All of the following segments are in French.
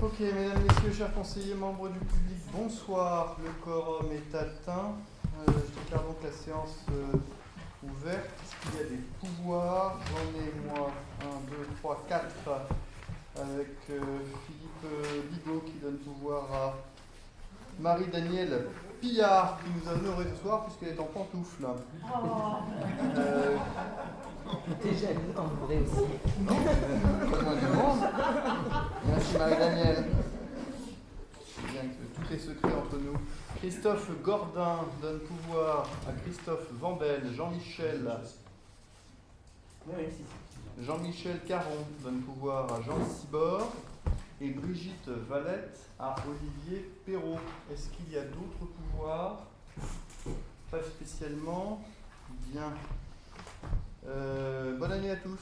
Ok, mesdames, messieurs, chers conseillers, membres du public, bonsoir. Le quorum est atteint. Je déclare donc la séance ouverte. Est-ce qu'il y a des pouvoirs? J'en ai moi 1, 2, 3, 4 avec Philippe Bigot qui donne pouvoir à Marie-Danielle Pillard qui nous a honoré ce soir puisqu'elle est en pantoufles. T'es jaloux, en vrai aussi. Non, pas loin du monde. Merci Marie-Danielle. C'est bien que tout est secret entre nous. Christophe Gordin donne pouvoir à Christophe Vambel, Jean-Michel Caron donne pouvoir à Jean Cibor et Brigitte Valette à Olivier Perrault. Est-ce qu'il y a d'autres pouvoirs? Pas spécialement. Bien. Bonne année à tous.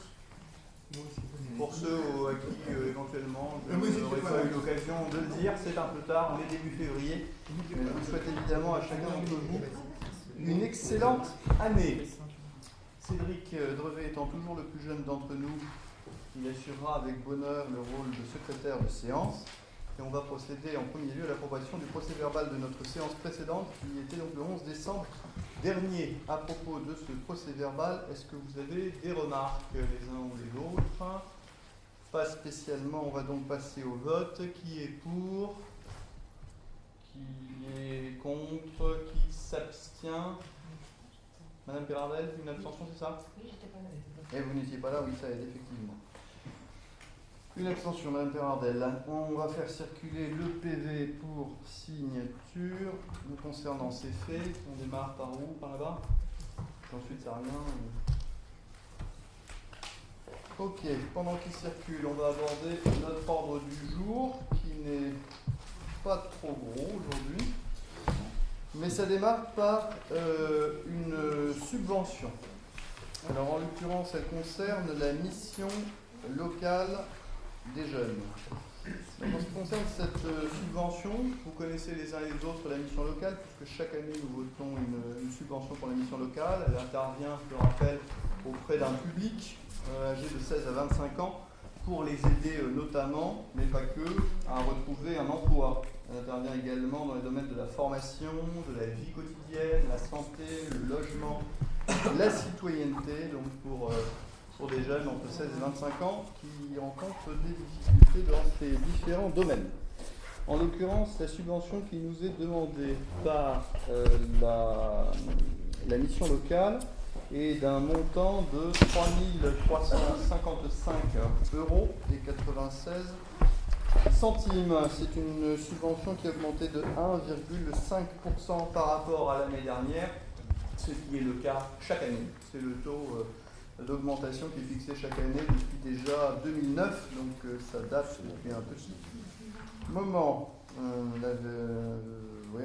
Pour ceux à qui éventuellement je n'aurais pas eu l'occasion de le dire, c'est un peu tard, on est début février. Mais je vous souhaite évidemment à chacun d'entre vous une excellente année. Cédric Drevet étant toujours le plus jeune d'entre nous, il assurera avec bonheur le rôle de secrétaire de séance. Et on va procéder en premier lieu à l'approbation du procès-verbal de notre séance précédente, qui était donc le 11 décembre dernier. À propos de ce procès-verbal, est-ce que vous avez des remarques les uns ou les autres? Pas spécialement, on va donc passer au vote. Qui est pour? Qui est contre? Qui s'abstient? Madame Perardel, une abstention, c'est ça? Oui, j'étais pas là. Et vous n'étiez pas là, oui, ça aide effectivement. Une abstention, Madame Perardel. On va faire circuler le PV pour signature. Nous concernant ces faits, on démarre par où? Par là-bas? Ensuite, ça revient. Ok, pendant qu'il circule, on va aborder notre ordre du jour, qui n'est pas trop gros aujourd'hui. Mais ça démarre par une subvention. Alors en l'occurrence, elle concerne la mission locale des jeunes. Donc, en ce qui concerne cette subvention, vous connaissez les uns et les autres la mission locale, puisque chaque année nous votons une subvention pour la mission locale. Elle intervient, je le rappelle, auprès d'un public âgé de 16 à 25 ans pour les aider notamment, mais pas que, à retrouver un emploi. Elle intervient également dans les domaines de la formation, de la vie quotidienne, la santé, le logement, la citoyenneté, donc pour des jeunes entre 16 et 25 ans qui rencontrent des difficultés dans ces différents domaines. En l'occurrence, la subvention qui nous est demandée par la mission locale est d'un montant de 3 355 € et 96 centimes. C'est une subvention qui a augmenté de 1,5% par rapport à l'année dernière, ce qui est le cas chaque année. C'est le taux d'augmentation qui est fixé chaque année depuis déjà 2009, donc ça date depuis un petit moment.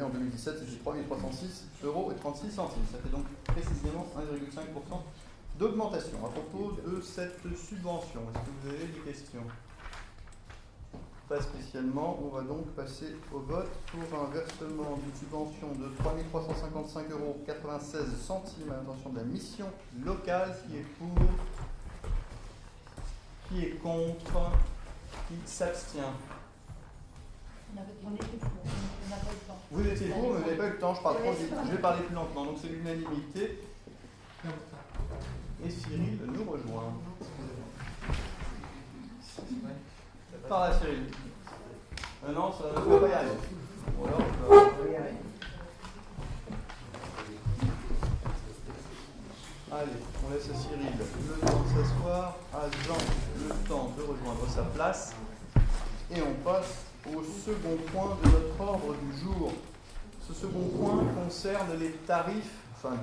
En 2017, c'était 3 306 € et 36 centimes. Ça fait donc précisément 1,5% d'augmentation. À propos de cette subvention, est-ce que vous avez des questions? Pas spécialement. On va donc passer au vote pour un versement d'une subvention de 3 355 € 96 centimes à l'intention de la mission locale. Qui est pour? Qui est contre? Qui s'abstient? On était pour, on n'a pas eu le temps. Vous étiez pour, mais vous n'avez pas eu le temps, je parle trop vite. Je vais parler plus lentement, donc c'est l'unanimité. Et Cyril nous rejoint. Par là, Cyril. Non, ça ne va pas y arriver. Ou alors, allez, on laisse à Cyril le temps de s'asseoir, à Jean le temps de rejoindre sa place. Et on passe au second point de notre ordre du jour. Ce second point concerne les tarifs,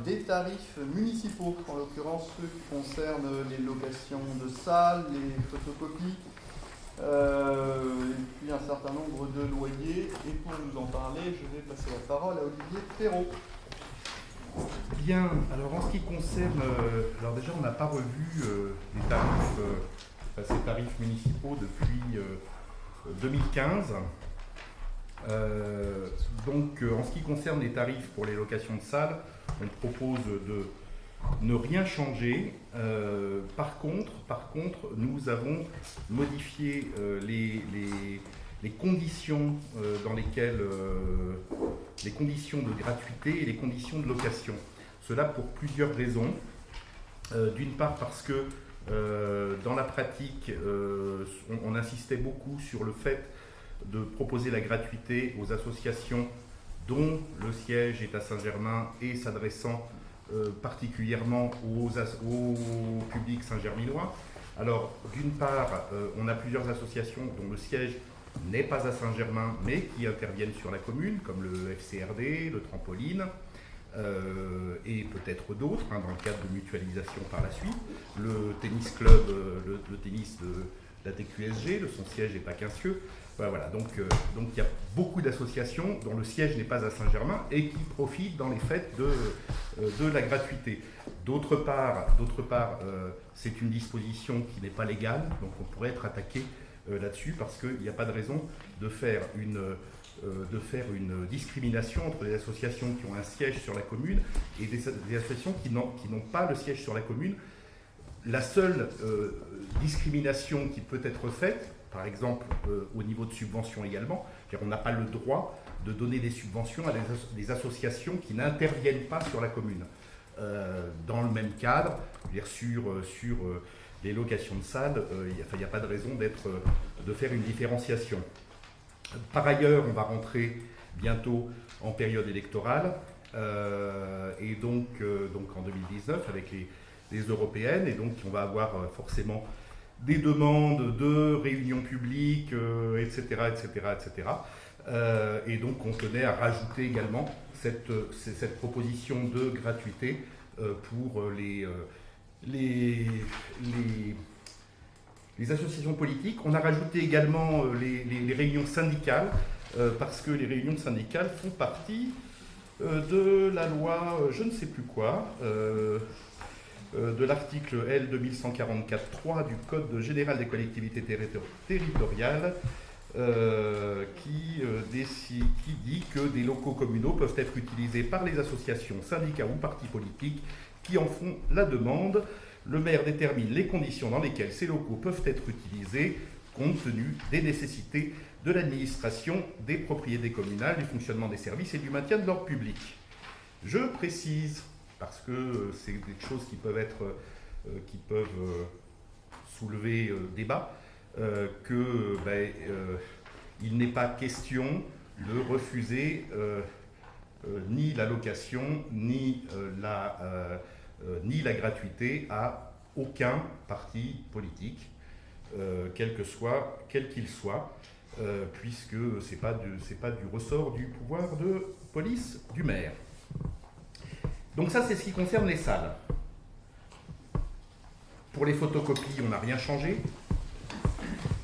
des tarifs municipaux, en l'occurrence ceux qui concernent les locations de salles, les photocopies, et puis un certain nombre de loyers. Et pour nous en parler, je vais passer la parole à Olivier Perrault. Bien, alors en ce qui concerne, alors déjà on n'a pas revu les tarifs, ces tarifs municipaux depuis 2015. Donc en ce qui concerne les tarifs pour les locations de salles, on propose de ne rien changer. Par contre, nous avons modifié les conditions dans lesquelles les conditions de gratuité et les conditions de location. Cela pour plusieurs raisons. D'une part parce que dans la pratique, on insistait beaucoup sur le fait de proposer la gratuité aux associations dont le siège est à Saint-Germain et s'adressant particulièrement au public saint-germinois. Alors, d'une part, on a plusieurs associations dont le siège n'est pas à Saint-Germain, mais qui interviennent sur la commune, comme le FCRD, le Trampoline, et peut-être d'autres, dans le cadre de mutualisation par la suite. Le tennis club, le tennis de la TQSG, son siège est à Quincieux. Voilà. Donc il y a beaucoup d'associations dont le siège n'est pas à Saint-Germain et qui profitent dans les faits de la gratuité. D'autre part, c'est une disposition qui n'est pas légale, donc on pourrait être attaqué là-dessus parce qu'il n'y a pas de raison de faire une discrimination entre les associations qui ont un siège sur la commune et des associations qui n'ont pas le siège sur la commune. La seule discrimination qui peut être faite, par exemple au niveau de subventions également, c'est-à-dire on n'a pas le droit de donner des subventions à des associations qui n'interviennent pas sur la commune. Dans le même cadre, sur les locations de salles, il n'y a pas de raison de faire une différenciation. Par ailleurs, on va rentrer bientôt en période électorale, et donc en 2019 avec les européennes, et donc on va avoir forcément des demandes de réunions publiques, etc., etc., etc. Et donc on tenait à rajouter également cette proposition de gratuité pour les associations politiques. On a rajouté également les réunions syndicales, parce que les réunions syndicales font partie de la loi, je ne sais plus quoi, de l'article L 2144.3 du Code général des collectivités territoriales, qui dit que des locaux communaux peuvent être utilisés par les associations, syndicats ou partis politiques qui en font la demande. Le maire détermine les conditions dans lesquelles ces locaux peuvent être utilisés compte tenu des nécessités de l'administration, des propriétés communales, du fonctionnement des services et du maintien de l'ordre public. Je précise, parce que c'est des choses qui peuvent soulever débat, il n'est pas question de refuser ni la location ni la gratuité à aucun parti politique, quel qu'il soit, puisque c'est pas du ressort du pouvoir de police du maire. Donc ça, c'est ce qui concerne les salles. Pour les photocopies, on n'a rien changé.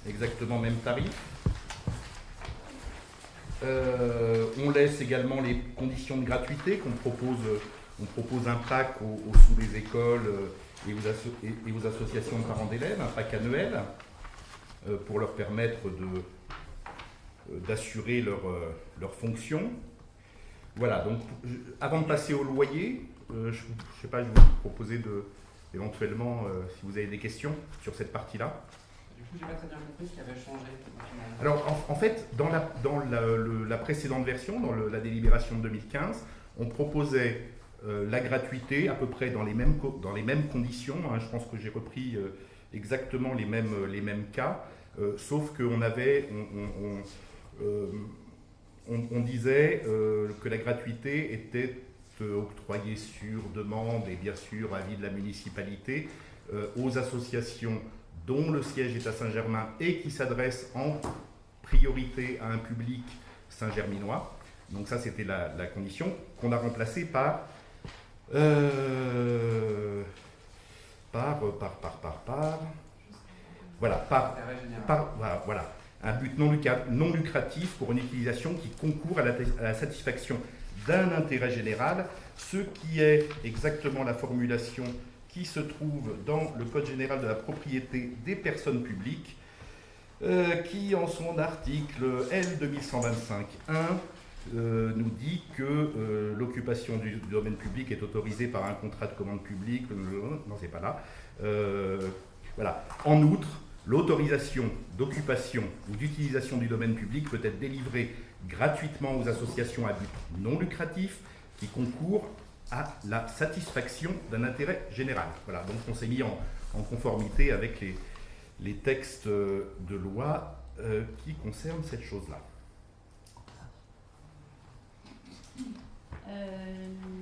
Exactement même tarif. On laisse également les conditions de gratuité qu'on propose. On propose un pack aux sous des écoles et aux associations de parents d'élèves, un pack annuel, pour leur permettre d'assurer leur fonction. Voilà, donc avant de passer au loyer, je ne sais pas, je vais vous proposer éventuellement, si vous avez des questions sur cette partie-là. Du coup, je n'ai pas très bien compris ce qui avait changé. Alors, en fait, dans la précédente version, dans la délibération de 2015, on proposait la gratuité à peu près dans les mêmes conditions. Hein, je pense que j'ai repris exactement les mêmes cas, sauf qu'on on disait que la gratuité était octroyée sur demande et bien sûr avis de la municipalité aux associations dont le siège est à Saint-Germain et qui s'adressent en priorité à un public saint-germinois. Donc ça, c'était la condition qu'on a remplacée par un but non lucratif pour une utilisation qui concourt à la satisfaction d'un intérêt général, ce qui est exactement la formulation qui se trouve dans le Code général de la propriété des personnes publiques, qui en son article L 2125.1 nous dit que l'occupation du domaine public est autorisée par un contrat de commande publique. Non, c'est pas là. Voilà. En outre, L'autorisation d'occupation ou d'utilisation du domaine public peut être délivrée gratuitement aux associations à but non lucratif qui concourent à la satisfaction d'un intérêt général. Voilà, donc on s'est mis en conformité avec les textes de loi qui concernent cette chose-là.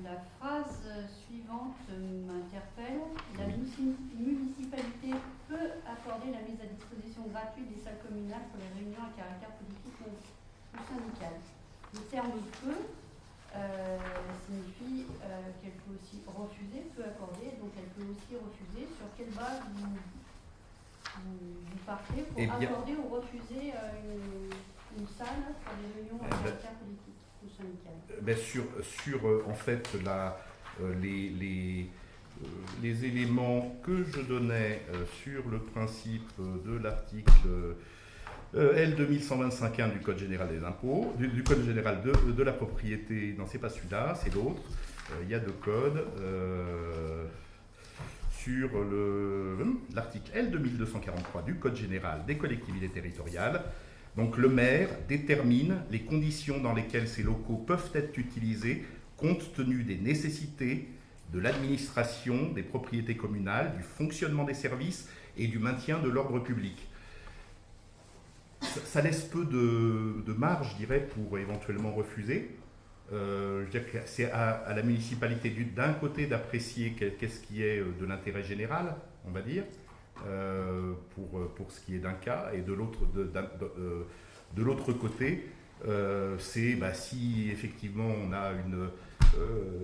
La phrase suivante m'interpelle. La municipalité peut accorder la mise à disposition gratuite des salles communales pour les réunions à caractère politique ou syndical. Le terme peut signifie qu'elle peut aussi refuser, peut accorder, donc elle peut aussi refuser. Sur quelle base vous partez pour accorder ou refuser une salle pour des réunions à caractère politique ou syndical? En fait les éléments que je donnais sur le principe de l'article L 2125.1 du Code général des impôts, du Code général de la propriété, non c'est pas celui-là, c'est l'autre, il y a deux codes, sur l'article L 2243 du Code général des collectivités territoriales. Donc le maire détermine les conditions dans lesquelles ces locaux peuvent être utilisés compte tenu des nécessités de l'administration, des propriétés communales, du fonctionnement des services et du maintien de l'ordre public. Ça laisse peu de marge, je dirais, pour éventuellement refuser. Je veux dire que c'est à la municipalité d'un côté d'apprécier qu'est-ce qui est de l'intérêt général, on va dire, pour ce qui est d'un cas, et de l'autre côté, c'est si effectivement on a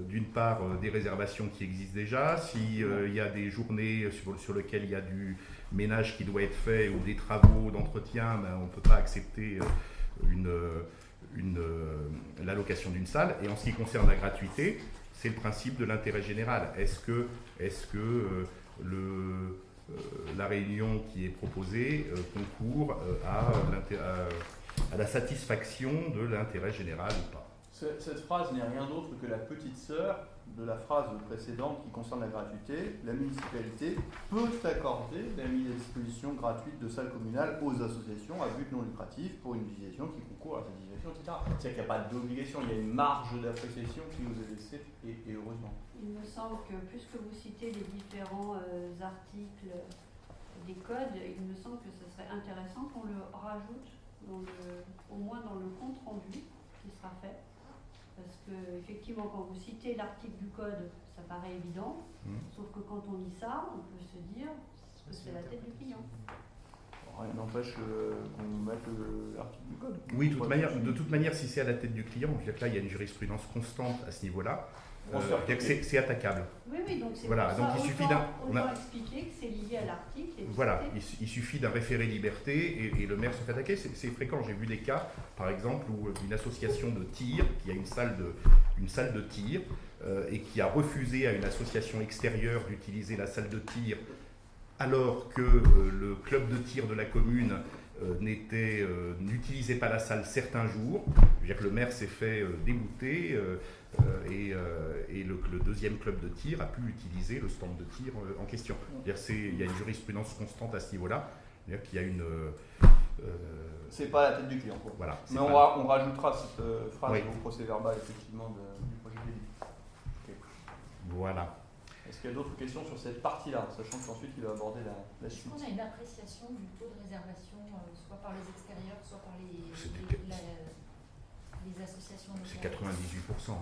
d'une part des réservations qui existent déjà, s'il y a des journées sur lesquelles il y a du ménage qui doit être fait ou des travaux d'entretien, on ne peut pas accepter l'allocation d'une salle. Et en ce qui concerne la gratuité, c'est le principe de l'intérêt général. Est-ce que la réunion qui est proposée concourt à la satisfaction de l'intérêt général ou pas? Cette phrase n'est rien d'autre que la petite sœur de la phrase précédente qui concerne la gratuité. La municipalité peut accorder la mise à disposition gratuite de salles communales aux associations à but non lucratif pour une utilisation qui concourt à la satisfaction, etc. C'est-à-dire qu'il n'y a pas d'obligation, il y a une marge d'appréciation qui nous est laissée, et heureusement. Il me semble que, puisque vous citez les différents articles des codes, il me semble que ce serait intéressant qu'on le rajoute au moins dans le compte rendu qui sera fait. Parce que, effectivement, quand vous citez l'article du code, ça paraît évident, sauf que quand on lit ça, on peut se dire que c'est la tête du client. Rien n'empêche qu'on mette l'article du code. Oui, de toute manière, si c'est à la tête du client, je veux dire que là, il y a une jurisprudence constante à ce niveau-là. C'est attaquable. Oui, donc c'est voilà, pour donc ça, il suffit autant expliquer que c'est lié à l'article. Voilà, il suffit d'un référé liberté et le maire se fait attaquer. C'est fréquent, j'ai vu des cas, par exemple, où une association de tir, qui a une salle de tir, et qui a refusé à une association extérieure d'utiliser la salle de tir, alors que le club de tir de la commune n'utilisait pas la salle certains jours. Je veux dire que le maire s'est fait débouter et le deuxième club de tir a pu utiliser le stand de tir en question. Il y a une jurisprudence constante à ce niveau-là. C'est-à-dire qu'il y a une... c'est pas la tête du client. Voilà, mais on rajoutera cette phrase au procès verbal effectivement du projet de loi. Okay. Voilà. Est-ce qu'il y a d'autres questions sur cette partie-là, sachant qu'ensuite il va aborder la suite? Est-ce qu'on a une appréciation du taux de réservation, soit par les extérieurs, soit par les associations locales? C'est 98%.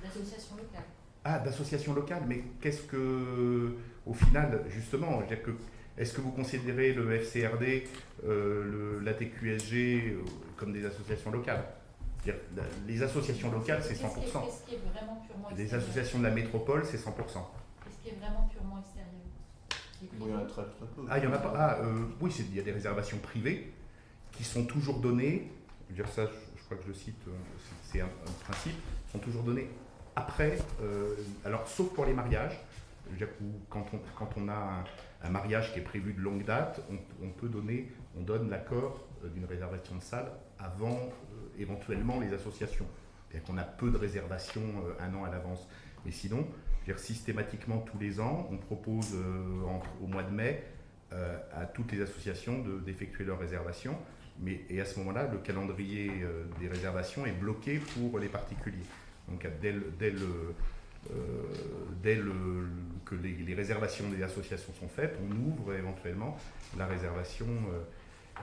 D'associations locales. Ah, d'associations locales, mais qu'est-ce que, au final, justement, est-ce que vous considérez le FCRD, la TQSG comme des associations locales? Les associations locales, c'est 100%. Qu'est-ce qui est vraiment purement extérieur? Les associations de la métropole, c'est 100%. Qu'est-ce qui est vraiment purement extérieur? Il y en a très peu. Ah, il y en a pas. Oui, il y a des réservations privées qui sont toujours données. Je veux dire ça, je crois que je le cite, c'est un principe, sont toujours données après. Alors, sauf pour les mariages. Je veux dire, quand on a un mariage qui est prévu de longue date, on donne l'accord d'une réservation de salle avant éventuellement les associations. C'est-à-dire qu'on a peu de réservations un an à l'avance. Mais sinon, je veux dire, systématiquement tous les ans, on propose au mois de mai à toutes les associations d'effectuer leurs réservations. Et à ce moment-là, le calendrier des réservations est bloqué pour les particuliers. Donc que les réservations des associations sont faites, on ouvre éventuellement la réservation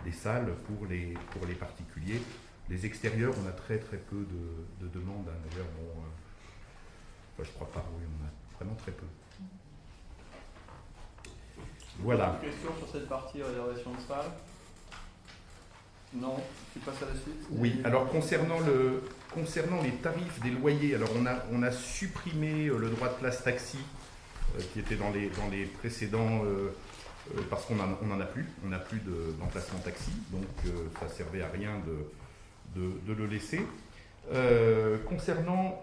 des salles pour les particuliers. Les extérieurs, on a très très peu de demandes. Hein. D'ailleurs, je crois pas, oui, on a vraiment très peu. Voilà. Une question sur cette partie réservation de salle? Non, tu passes à la suite. Oui, alors concernant les tarifs des loyers, alors on a supprimé le droit de place taxi qui était dans les précédents, parce qu'on n'en a plus, on n'a plus d'emplacement taxi, donc ça servait à rien de le laisser. Concernant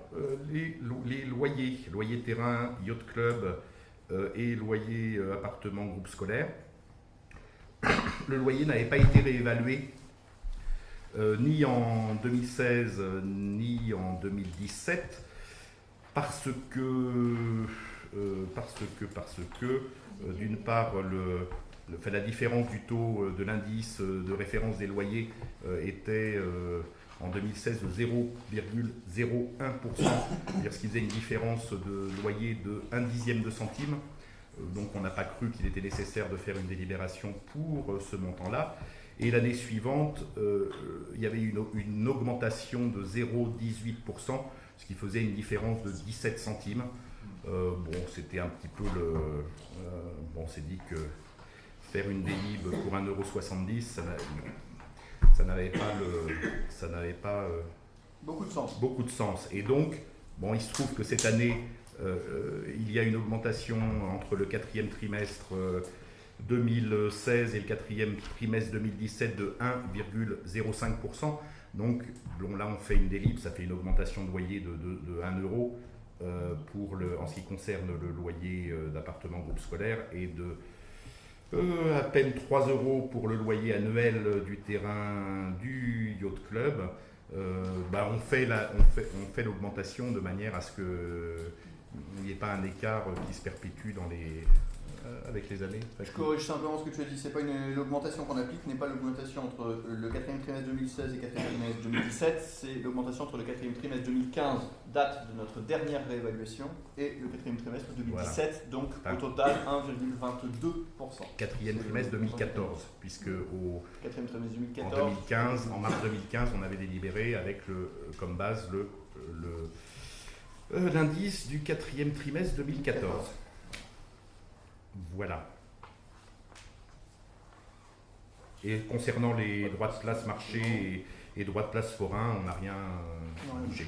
les loyers terrain, yacht club et loyers appartement groupe scolaire, le loyer n'avait pas été réévalué ni en 2016 ni en 2017 parce que d'une part la différence du taux de l'indice de référence des loyers était en 2016 de 0,01%, c'est-à-dire ce qui faisait une différence de loyer de 1/10 de centime. Donc on n'a pas cru qu'il était nécessaire de faire une délibération pour ce montant-là. Et l'année suivante, il y avait une augmentation de 0,18%, ce qui faisait une différence de 17 centimes. C'était un petit peu on s'est dit que faire une délib pour 1,70 €, ça n'avait pas beaucoup de sens. Beaucoup de sens. Et donc, il se trouve que cette année, il y a une augmentation entre le 4e trimestre 2016 et le 4e trimestre 2017 de 1,05%. Donc là, on fait une délib, ça fait une augmentation de loyer de 1 € en ce qui concerne le loyer d'appartement groupe scolaire et de à peine 3 € pour le loyer annuel du terrain du yacht club. On fait l'augmentation de manière à ce qu'il n'y ait pas un écart qui se perpétue avec les années. Je corrige simplement ce que tu as dit, c'est pas l'augmentation qu'on applique n'est pas l'augmentation entre le 4e trimestre 2016 et le 4e trimestre 2017, c'est l'augmentation entre le 4e trimestre 2015, date de notre dernière réévaluation, et le 4e trimestre 2017, voilà. Donc au total 1,22%. 4e trimestre 2014, puisque au 4e trimestre 2014, en mars 2015, on avait délibéré avec comme base l'indice du 4e trimestre 2014. Voilà. Et concernant les droits de place marché et droits de place forain, on n'a rien bougé.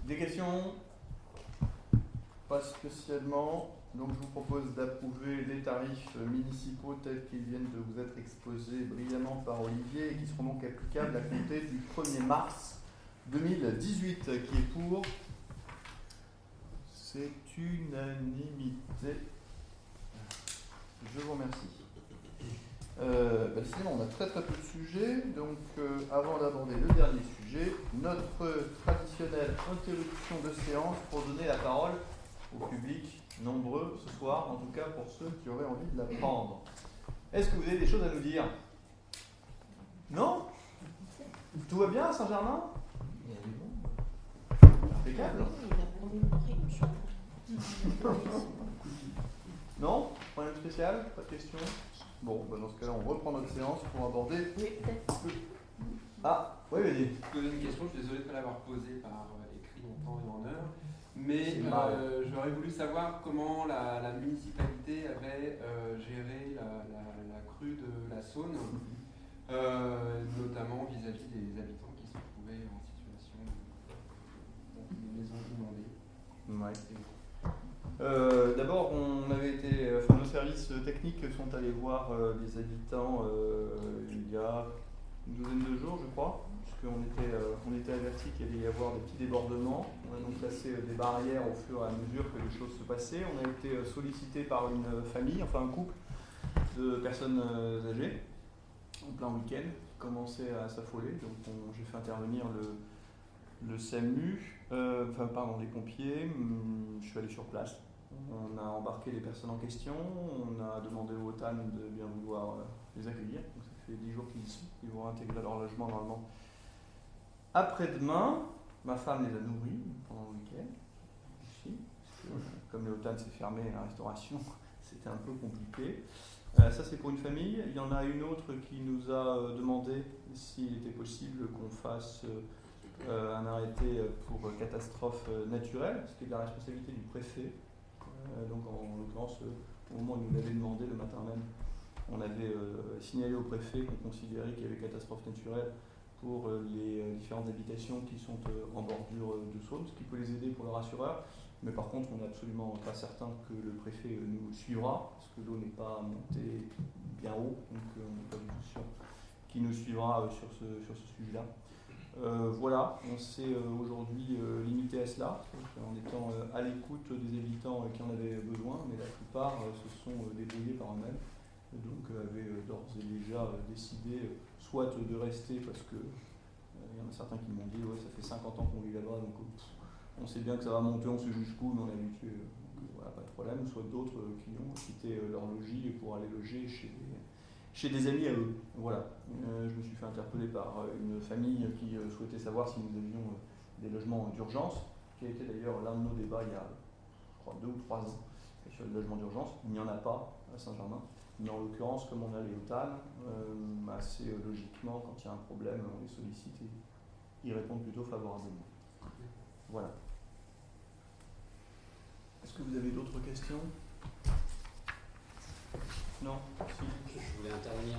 Des questions? Pas spécialement. Donc je vous propose d'approuver les tarifs municipaux tels qu'ils viennent de vous être exposés brillamment par Olivier et qui seront donc applicables à compter du 1er mars 2018. Qui est pour? C'est unanimité. Je vous remercie. Décidément, on a très peu de sujets. Donc, avant d'aborder le dernier sujet, notre traditionnelle interruption de séance pour donner la parole au public nombreux ce soir, en tout cas pour ceux qui auraient envie de la prendre. Est-ce que vous avez des choses à nous dire? Non? Tout va bien à Saint-Germain? Il y a du monde. Impeccable. Non? Problème spécial? Pas de questions? Bon, dans ce cas-là, on reprend notre séance pour aborder. Oui, peut-être. Ah, oui, vas-y. Je posais une question, je suis désolé de ne pas l'avoir posée par écrit en temps et en heure, mais j'aurais voulu savoir comment la municipalité avait géré la crue de la Saône, notamment vis-à-vis des habitants qui se trouvaient en situation de maisons inondées. Ouais. D'abord, nos services techniques sont allés voir les habitants il y a une douzaine de jours, je crois, puisqu'on était avertis qu'il allait y avoir des petits débordements. On a donc placé des barrières au fur et à mesure que les choses se passaient. On a été sollicité par une famille, enfin un couple de personnes âgées, en plein week-end, qui commençaient à s'affoler. Donc j'ai fait intervenir le SAMU, les pompiers. Je suis allé sur place. On a embarqué les personnes en question, on a demandé au OTAN de bien vouloir les accueillir. Donc ça fait 10 jours qu'ils y sont. Ils vont intégrer leur logement normalement après-demain. Ma femme les a nourris pendant le week-end. Ici, parce que, comme le OTAN s'est fermé, la restauration, c'était un peu compliqué. Ça c'est pour une famille. Il y en a une autre qui nous a demandé s'il était possible qu'on fasse un arrêté pour catastrophe naturelle. C'était de la responsabilité du préfet. Donc en l'occurrence, au moment où il nous l'avait demandé le matin même, on avait signalé au préfet qu'on considérait qu'il y avait catastrophe naturelle pour les différentes habitations qui sont en bordure de Saône, ce qui peut les aider pour leur assureur. Mais par contre, on n'est absolument pas certain que le préfet nous suivra, parce que l'eau n'est pas montée bien haut, donc on n'est pas du tout sûr qu'il nous suivra sur ce sujet-là. Voilà, on s'est aujourd'hui limité à cela, en étant à l'écoute des habitants qui en avaient besoin, mais la plupart se sont débrouillés par eux-mêmes, donc avaient d'ores et déjà décidé soit de rester, parce que il y en a certains qui m'ont dit ouais, ça fait 50 ans qu'on vit là-bas, donc on sait bien que ça va monter, on sait jusqu'où, mais on est habitué, donc voilà, pas de problème, soit d'autres qui ont quitté leur logis pour aller loger chez des amis à eux. Voilà. Je me suis fait interpeller par une famille qui souhaitait savoir si nous avions des logements d'urgence, qui a été d'ailleurs l'un de nos débats il y a, je crois, 2 ou 3 ans sur le logement d'urgence. Il n'y en a pas à Saint-Germain. Mais en l'occurrence, comme on a les OTAN, assez logiquement, quand il y a un problème, on les sollicite et ils répondent plutôt favorablement. Voilà. Est-ce que vous avez d'autres questions ? Non ? Si. Je voulais intervenir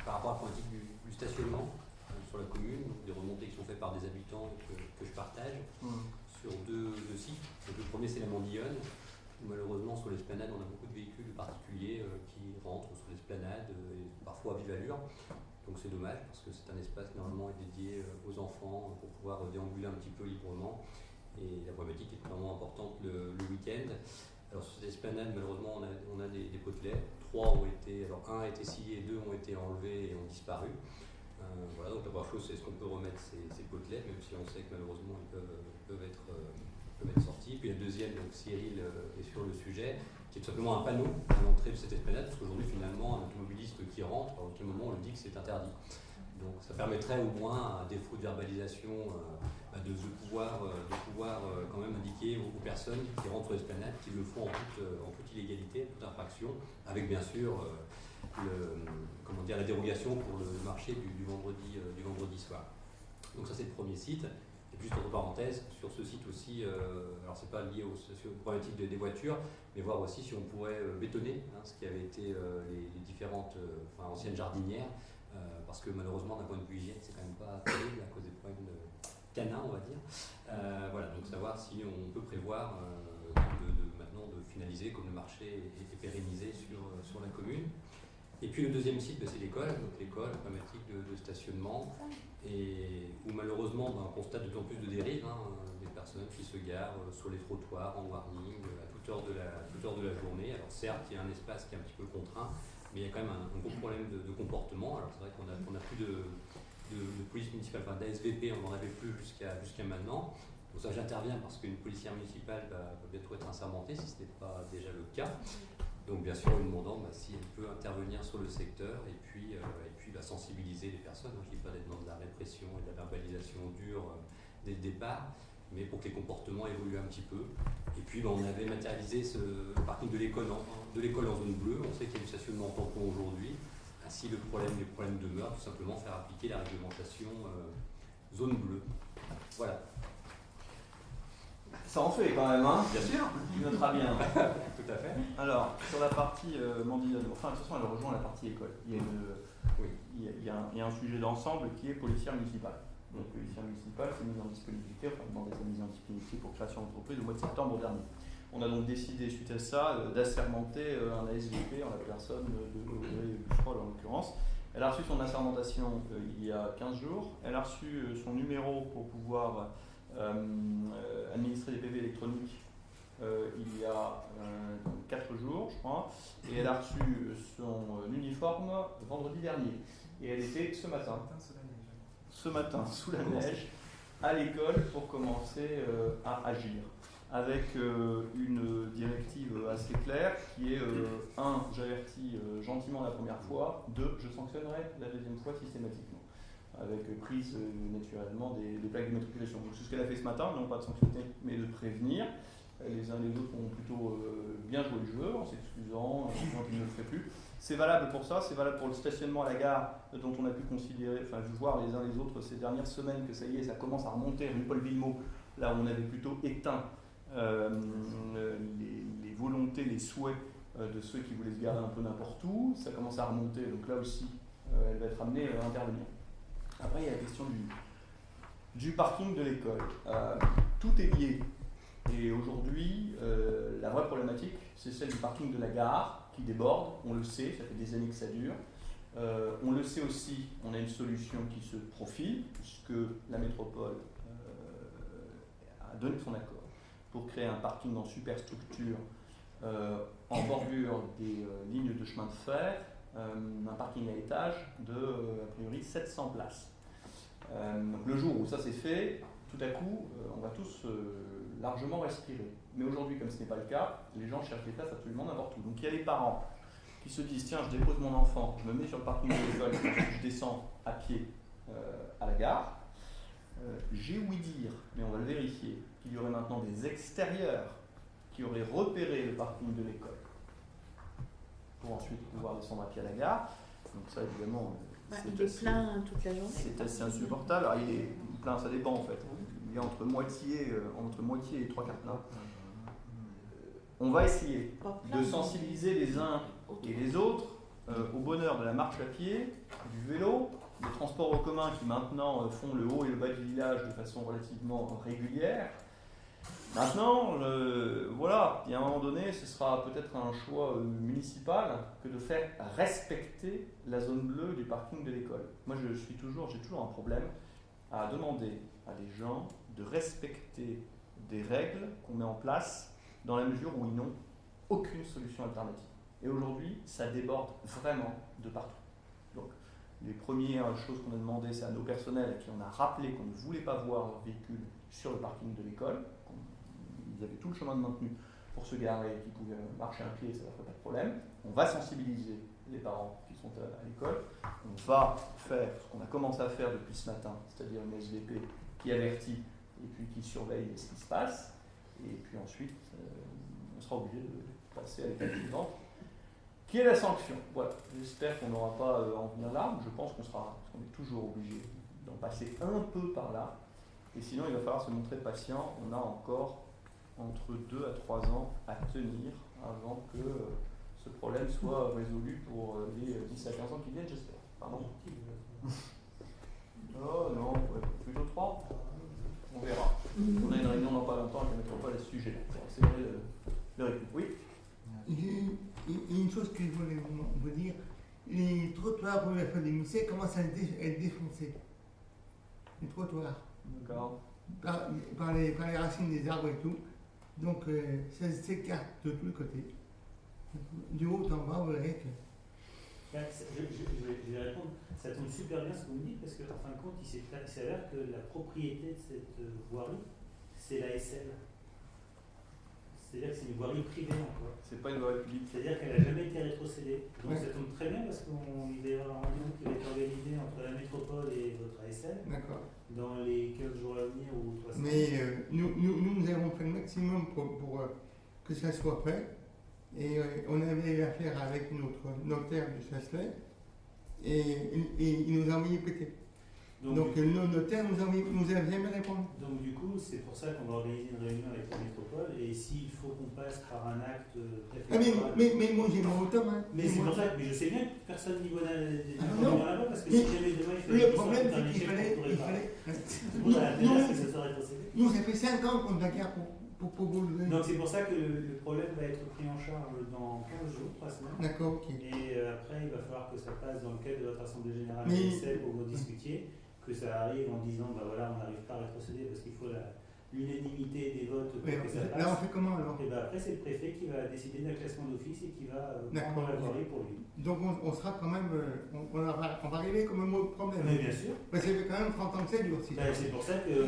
par rapport à la politique du stationnement sur la commune, donc des remontées qui sont faites par des habitants que je partage sur deux sites. Donc le premier, c'est la Mandillonne, où malheureusement sur l'esplanade, on a beaucoup de véhicules particuliers qui rentrent sur l'esplanade, et parfois à vive allure. Donc c'est dommage parce que c'est un espace qui normalement est dédié aux enfants pour pouvoir déambuler un petit peu librement. Et la problématique est vraiment importante le week-end. Alors sur cette esplanade, malheureusement, on a des potelets. 3 ont été, alors 1 a été scié et 2 ont été enlevés et ont disparu. Voilà, donc la première chose, c'est est-ce qu'on peut remettre ces potelets, même si on sait que malheureusement ils peuvent être sortis. Puis la deuxième, donc Cyril est sur le sujet, qui est tout simplement un panneau à l'entrée de cette esplanade, parce qu'aujourd'hui finalement un automobiliste qui rentre, à aucun moment on lui dit que c'est interdit. Donc ça permettrait au moins, à défaut de verbalisation, de pouvoir quand même indiquer aux personnes qui rentrent sur l'esplanade qu'ils le font en toute illégalité, en toute infraction, avec bien sûr la dérogation pour le marché du vendredi soir. Donc ça c'est le premier site. Et juste entre parenthèses, sur ce site aussi, alors c'est pas lié aux problématiques des voitures, mais voir aussi si on pourrait bétonner ce qui avait été les différentes anciennes jardinières. Parce que malheureusement, d'un point de vue hygiène, c'est quand même pas terrible à cause des problèmes de canins, on va dire. Voilà, donc savoir si on peut prévoir maintenant de finaliser, comme le marché est pérennisé sur la commune. Et puis le deuxième site, c'est l'école, donc l'école, problématique de stationnement, et où malheureusement on constate de plus en plus de dérives, des personnes qui se garent sur les trottoirs, en warning, à toute heure de la journée. Alors certes, il y a un espace qui est un petit peu contraint, mais il y a quand même un gros problème de comportement. Alors c'est vrai qu'on n'a plus de police municipale, d'ASVP, on n'en avait plus jusqu'à maintenant. Donc ça j'interviens parce qu'une policière municipale va bientôt être assermentée, si ce n'est pas déjà le cas. Donc bien sûr, en lui demandant si elle peut intervenir sur le secteur et puis sensibiliser les personnes. Je ne dis pas d'être dans de la répression et de la verbalisation dure dès le départ, mais pour que les comportements évoluent un petit peu. Et puis on avait matérialisé le parking de l'école en zone bleue. On sait qu'il y a du stationnement tampon aujourd'hui. Si les problèmes demeurent, tout simplement faire appliquer la réglementation zone bleue. Voilà. Ça en fait quand même, hein ? Bien sûr. Tu noteras bien. Tout à fait. Alors, sur la partie Mandillonne, de toute façon, elle rejoint la partie école. Il y a un sujet d'ensemble qui est policière municipale. Donc, policière municipale, c'est mise en disponibilité, demandé sa mise en disponibilité pour création d'entreprise au mois de septembre dernier. On a donc décidé, suite à ça, d'assermenter un ASVP en la personne de Bucherolles en l'occurrence. Elle a reçu son assermentation il y a 15 jours. Elle a reçu son numéro pour pouvoir administrer des PV électroniques il y a 4 jours, je crois. Et elle a reçu son uniforme vendredi dernier. Et elle était ce matin sous la neige, à l'école pour commencer à agir. avec une directive assez claire qui est 1. J'avertis gentiment la première fois, 2. Je sanctionnerai la deuxième fois systématiquement, avec prise naturellement des plaques d'immatriculation. Donc c'est ce qu'elle a fait ce matin, non pas de sanctionner mais de prévenir. Les uns et les autres ont plutôt bien joué le jeu en s'excusant, en disant qu'ils ne le feraient plus. C'est valable pour ça, c'est valable pour le stationnement à la gare dont on a pu considérer, enfin voir les uns les autres ces dernières semaines que ça y est, ça commence à remonter rue Paul Villemot, là où on avait plutôt éteint les volontés, les souhaits de ceux qui voulaient se garer un peu n'importe où. Ça commence à remonter, donc là aussi elle va être amenée à intervenir. Après il y a la question du parking de l'école. Tout est lié. Et aujourd'hui, la vraie problématique, c'est celle du parking de la gare qui déborde. On le sait, ça fait des années que ça dure. On le sait aussi, on a une solution qui se profile, puisque la métropole a donné son accord pour créer un parking en superstructure en bordure des lignes de chemin de fer, un parking à étage de, a priori, 700 places. Donc le jour où ça s'est fait, tout à coup, on va tous largement respirer. Mais aujourd'hui, comme ce n'est pas le cas, les gens cherchent des places absolument n'importe où. Donc il y a les parents qui se disent, tiens, je dépose mon enfant, je me mets sur le parking de l'école, je descends à pied à la gare. J'ai ouï dire, mais on va le vérifier, qu'il y aurait maintenant des extérieurs qui auraient repéré le parking de l'école pour ensuite pouvoir descendre à pied à la gare. Donc ça, évidemment, il est plein toute la journée. c'est assez insupportable. Alors il est plein, ça dépend en fait. Il est entre moitié et trois quarts plein. On va essayer de sensibiliser les uns et les autres au bonheur de la marche à pied, du vélo, des transports en commun qui maintenant font le haut et le bas du village de façon relativement régulière. Maintenant, voilà, et à un moment donné, ce sera peut-être un choix municipal que de faire respecter la zone bleue du parking de l'école. Moi, j'ai toujours un problème à demander à des gens de respecter des règles qu'on met en place dans la mesure où ils n'ont aucune solution alternative. Et aujourd'hui, ça déborde vraiment de partout. Donc, les premières choses qu'on a demandé, c'est à nos personnels à qui on a rappelé qu'on ne voulait pas voir leur véhicule sur le parking de l'école. Ils avaient tout le chemin de maintenu pour se garer, qu'ils pouvaient marcher un pied, ça ne leur fait pas de problème. On va sensibiliser les parents qui sont à l'école. On va faire ce qu'on a commencé à faire depuis ce matin, c'est-à-dire une SVP qui avertit et puis qui surveille ce qui se passe. Et puis ensuite, on sera obligé de passer à l'étape suivante, qui est la sanction. Voilà. J'espère qu'on n'aura pas à en venir là. Je pense qu'on est toujours obligé d'en passer un peu par là. Et sinon, il va falloir se montrer patient. On a encore entre 2 à 3 ans à tenir avant que ce problème soit résolu pour les 10 à 15 ans qui viennent, j'espère. Pardon. Oh non, ouais, plutôt 3. On verra. On a une réunion dans pas longtemps avec la métropole à ce sujet. C'est le rythme. Oui. Une chose que je voulais vous dire, les trottoirs pour la fin des lycées commencent à être défoncés. Les trottoirs. D'accord. Par les racines des arbres et tout. Donc ça s'écarte de tous les côtés. Du haut en bas, vous verrez que. Je vais répondre. Ça tombe super bien ce que vous me dites parce qu'en fin de compte, il s'avère que la propriété de cette voirie, c'est la SL. C'est-à-dire que c'est une voirie privée encore. C'est pas une voirie publique. C'est-à-dire qu'elle n'a jamais été rétrocédée. Donc ça tombe très bien parce qu'il va y avoir un rendez-vous qui va être organisé entre la métropole et votre ASL. D'accord. Dans les 15 jours à venir ou 3 semaines. Mais nous avons fait le maximum pour que ça soit fait. Et on avait affaire avec notre notaire de Chasselet. Et il nous a envoyé péter. Donc nos notaires nous a jamais répondu. Donc du coup, c'est pour ça qu'on va organiser une réunion avec la métropole et s'il faut qu'on passe par un acte préfectoral... mais moi j'ai mon automne. Hein. Mais c'est pour ça que je sais bien que personne n'y voit là-bas parce que si jamais demain il fallait... Le problème c'est qu'il fallait... Nous ça fait 5 ans qu'on a guerre pour vous le donner. Donc c'est pour ça que le problème va être pris en charge dans 15 jours, 3 semaines. D'accord, ok. Et après il va falloir que ça passe dans le cadre de votre assemblée générale ASL pour que vous discutiez. Que ça arrive en disant bah voilà on n'arrive pas à rétrocéder parce qu'il faut l'unanimité des votes pour que ça passe. Là on fait comment alors? Et bah après c'est le préfet qui va décider d'un classement d'office et qui va prendre la voirie pour lui. Donc on sera quand même, on va arriver comme un mot de problème. Mais bien sûr. Parce que ça fait quand même 30 ans que ça dure aussi. Bah, c'est pour ça que j'ai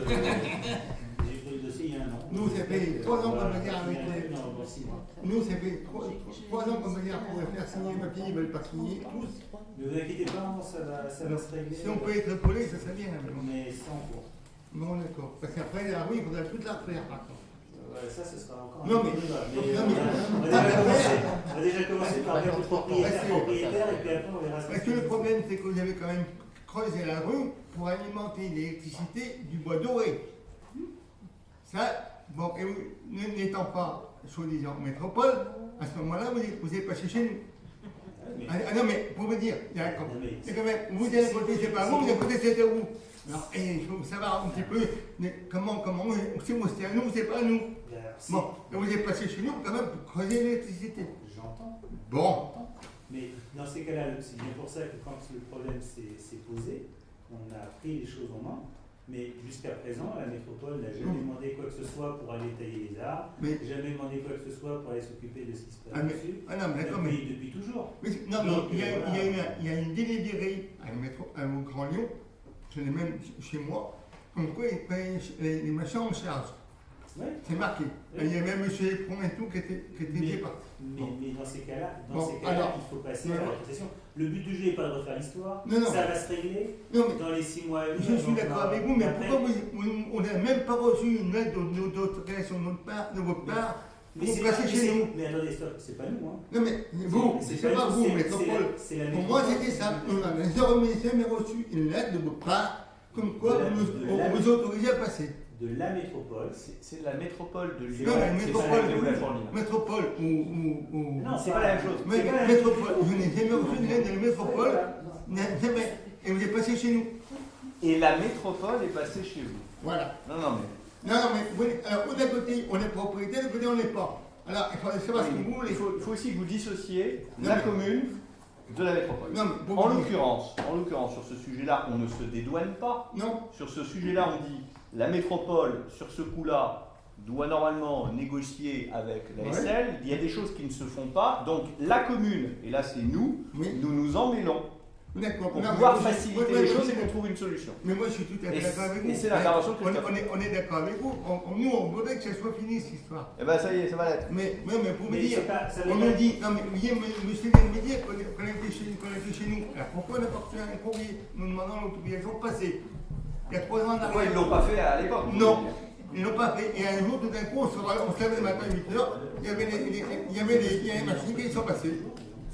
fait le dossier il y a un an. Nous, ça fait 3 ans qu'on me dit avec les... dans 6 mois. Nous, ça fait 3 ans qu'on me dit pour faire signer les papiers, ils ne veulent pas signer, tous. Ne vous inquiétez pas, ça va se régler. Si on peut être épaulé, ça serait bien. Mais c'est en cours. Bon, d'accord. Parce qu'après, la rue, il faudrait toute la refaire, par contre. Ça, ce sera encore Non, un mais- peu débat. non, mais- On va déjà commencer par mettre le propriétaire, et puis après, on verra ce Parce que le problème, c'est que vous avez quand même creusé la rue pour alimenter l'électricité du bois doré. Ça, bon, et vous n'étant pas, soi-disant, métropole, à ce moment-là, vous n'êtes pas chez nous. Ah non, mais pour vous dire, il y a c'est quand même, vous d'un côté, c'est pas vous, d'un côté, c'était vous. Alors, il faut savoir un petit peu comment, c'est moi, c'est à nous, c'est pas à nous. Bon, et vous êtes passé chez nous quand même pour creuser l'électricité. J'entends. Bon. Mais dans ces cas-là, c'est bien pour ça que quand le problème s'est posé, on a pris les choses en main. Mais jusqu'à présent, la métropole n'a jamais demandé quoi que ce soit pour aller tailler les arbres, jamais demandé quoi que ce soit pour aller s'occuper de ce qui se passe dessus. Ah non, mais d'accord, mais depuis toujours. Mais, non, Donc, mais il y a une délibérée au Grand Lyon, je l'ai même chez moi, comme quoi ils payent les machins en charge. Ouais. C'est marqué. Ouais. Il y a même M. Épron et tout qui était bien parti. Mais dans ces cas-là, alors, il faut passer à la répression. Le but du jeu n'est pas de refaire l'histoire, Non, non. ça va se régler Non, mais dans les 6 mois à venir. je suis d'accord avec vous, mais après- pourquoi on n'a même pas reçu une lettre d'autorisation de votre part Mais pour c'est passer pas- chez nous? Mais attendez, stop, c'est pas nous, hein. Non, mais vous, c'est pas vous, métropole. C'est la Pour moi, métropole. c'était ça. On a jamais reçu une lettre de votre part, comme quoi on vous autorisait à passer. De la métropole. C'est la métropole de Lyon. Non, mais c'est métropole, pas la de la Fourline. métropole ou Non, C'est pas la même chose. Mais C'est pas la même métropole, je n'ai jamais reçu une lettre de la métropole, jamais. Et vous êtes passé chez nous. Et la métropole est passée chez vous. Voilà. Non, mais. Non, mais alors, d'un côté, on est propriétaire, de l'autre côté, on n'est pas. Alors, il faudrait savoir ce que vous voulez. Il faut aussi que vous dissociez Non, la mais- commune de la métropole. Non, mais pour En vous dire- l'occurrence, sur ce sujet-là, on ne se dédouane pas. Non, Sur ce sujet-là, on dit la métropole, sur ce coup-là, doit normalement négocier avec la Ouais. SL. Il y a des choses qui ne se font pas. Donc la commune, et là c'est nous, oui. nous nous en mêlons D'accord. pour Non, pouvoir mais moi, faciliter moi, les moi, choses et moi, qu'on trouve une solution. Mais moi, je suis tout à fait Et d'accord avec vous. c'est l'intervention de on, Christophe. on est d'accord avec vous. Nous, on voudrait que ça soit fini, cette histoire. Eh ben ça y est, ça va l'être. Mais pour vous Mais dire, c'est pas- ça veut on pas- nous dit, non mais monsieur vient de me dire qu'on était chez nous. Alors pourquoi on n'a pas reçu un courrier nous demandant l'autorisation de passer? Il y a 3 ans en Pourquoi ils arrière. ne l'ont pas fait à l'époque? Non, ils l'ont pas fait. Et un jour, tout d'un coup, on se lève le matin à 8 h, il y avait les machines qui sont passées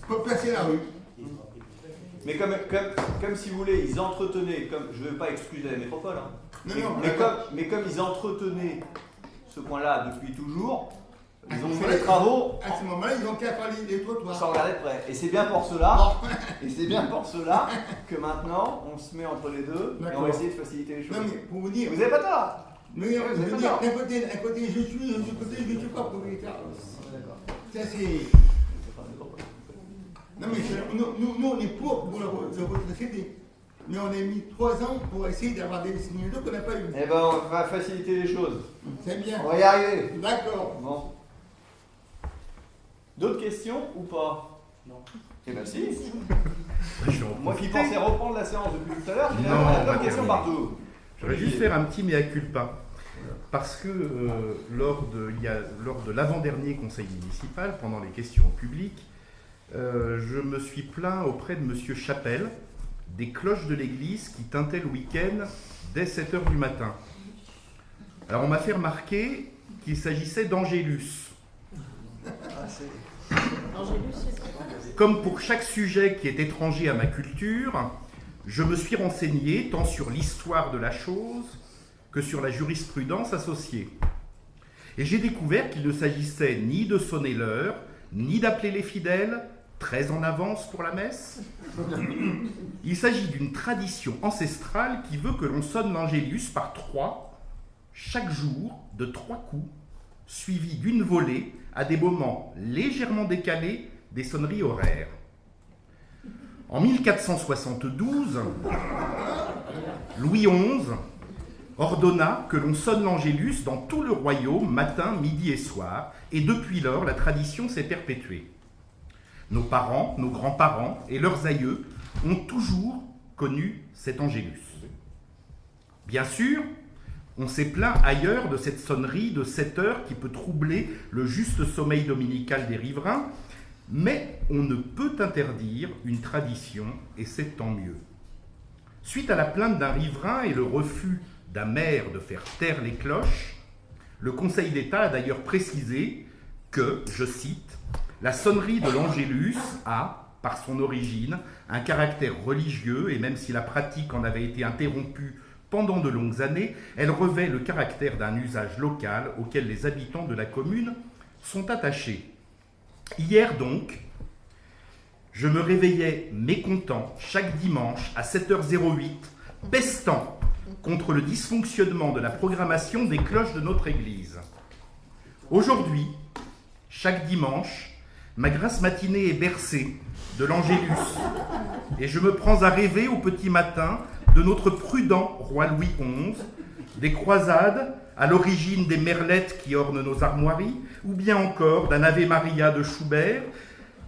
pour placer la rue. Mais comme si vous voulez, ils entretenaient, comme je ne veux pas excuser la métropole, hein, Non, mais, non, mais comme ils entretenaient ce point-là depuis toujours, ils ont Ah, fait les travaux À ce moment-là, ils ont qu'à faire les trottoirs. sans regarder de près. Et c'est bien pour cela, que maintenant on se met entre les deux et on D'accord. va essayer de faciliter les choses. Non, mais pour vous dire. Vous n'avez pas tort. Mais vous je avez veux pas dire, tort. d'un côté je suis, de l'autre côté je ne suis pas propriétaire. Ça c'est. Non mais nous on est pour le retraité. Mais on a mis 3 ans pour essayer d'avoir des signatures qu'on n'a pas eu. Eh ben on va faciliter les choses. C'est bien. On va y arriver. D'accord. Bon. D'autres questions ou pas? Non. Eh ben si. Je vais en Moi qui profiter. pensais reprendre la séance depuis tout à l'heure, Non, finalement, il y a on plein va de questions terminer. partout. J'aurais juste faire un petit mea culpa. Parce que lors de l'avant-dernier conseil municipal, pendant les questions publiques, je me suis plaint auprès de M. Chapelle des cloches de l'église qui tintaient le week-end dès 7 h du matin. Alors on m'a fait remarquer qu'il s'agissait d'Angélus. Comme pour chaque sujet qui est étranger à ma culture, je me suis renseigné tant sur l'histoire de la chose que sur la jurisprudence associée. Et j'ai découvert qu'il ne s'agissait ni de sonner l'heure, ni d'appeler les fidèles, très en avance pour la messe. Il s'agit d'une tradition ancestrale qui veut que l'on sonne l'Angélus par 3, chaque jour, de 3 coups, suivis d'une volée à des moments légèrement décalés des sonneries horaires. En 1472, Louis XI ordonna que l'on sonne l'Angélus dans tout le royaume, matin, midi et soir, et depuis lors, la tradition s'est perpétuée. Nos parents, nos grands-parents et leurs aïeux ont toujours connu cet Angélus. Bien sûr, On s'est plaint ailleurs de cette sonnerie de 7 heures qui peut troubler le juste sommeil dominical des riverains, mais on ne peut interdire une tradition et c'est tant mieux. Suite à la plainte d'un riverain et le refus d'un maire de faire taire les cloches, le Conseil d'État a d'ailleurs précisé que, je cite, « la sonnerie de l'Angélus a, par son origine, un caractère religieux et même si la pratique en avait été interrompue pendant de longues années, elle revêt le caractère d'un usage local auquel les habitants de la commune sont attachés. Hier donc, je me réveillais mécontent chaque dimanche à 7h08, pestant contre le dysfonctionnement de la programmation des cloches de notre église. Aujourd'hui, chaque dimanche, ma grasse matinée est bercée de l'Angélus et je me prends à rêver au petit matin de notre prudent roi Louis XI, des croisades à l'origine des merlettes qui ornent nos armoiries, ou bien encore d'un Ave Maria de Schubert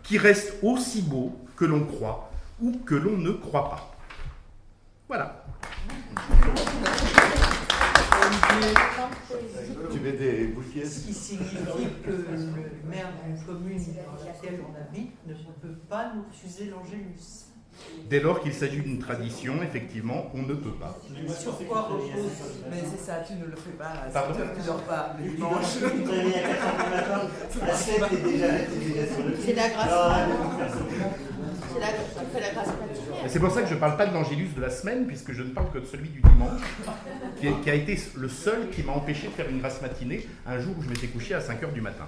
qui reste aussi beau que l'on croit ou que l'on ne croit pas. Voilà. Tu mets des bouquets. Ce qui signifie que le maire d'une commune dans laquelle on habite ne peut pas nous refuser l'Angélus. Dès lors qu'il s'agit d'une tradition, effectivement, on ne peut pas. Sur quoi repose? Mais c'est ça, tu ne le fais pas. Pardon? Tu ne dors pas le dimanche. C'est la grâce. C'est la grâce matinée. Et c'est pour ça que je ne parle pas de l'Angélus de la semaine, puisque je ne parle que de celui du dimanche, qui a été le seul qui m'a empêché de faire une grasse matinée un jour où je m'étais couché à 5h du matin.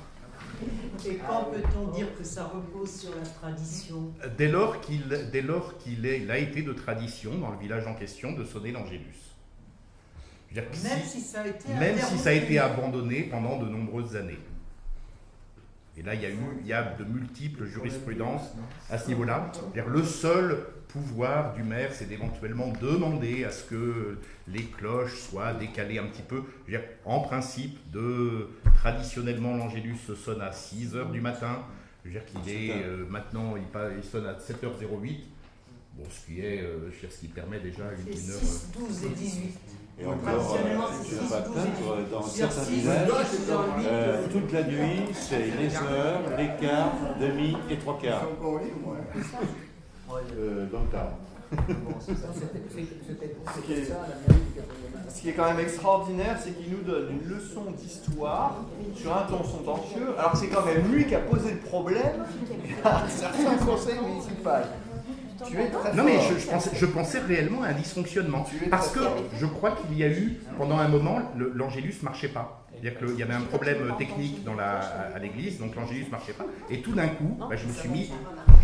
Et quand peut-on dire que ça repose sur la tradition? Dès lors qu'il a été de tradition dans le village en question de sonner l'Angélus. Même si ça a été abandonné pendant de nombreuses années. Et là, il y a de multiples jurisprudences à ce niveau-là. Le seul pouvoir du maire, c'est d'éventuellement demander à ce que les cloches soient décalées un petit peu. En principe, traditionnellement, l'Angélus sonne à 6h du matin. Maintenant, il sonne à 7h08. Bon, ce qui permet déjà une heure. 6, 12 et 18. Et encore, tu ne vas pas te plaindre, dans certains villages, toute la nuit, c'est les heures, les quarts, demi et trois quarts. Dans le tard. Ce qui est quand même extraordinaire, c'est qu'il nous donne une leçon d'histoire sur un ton sentencieux, alors que c'est quand même lui qui a posé le problème à certains conseils municipaux. Non mais je pensais réellement à un dysfonctionnement. Parce que je crois qu'il y a eu, pendant un moment, l'Angélus ne marchait pas. C'est-à-dire qu'il y avait un problème technique à l'église, donc l'Angélus ne marchait pas. Et tout d'un coup, je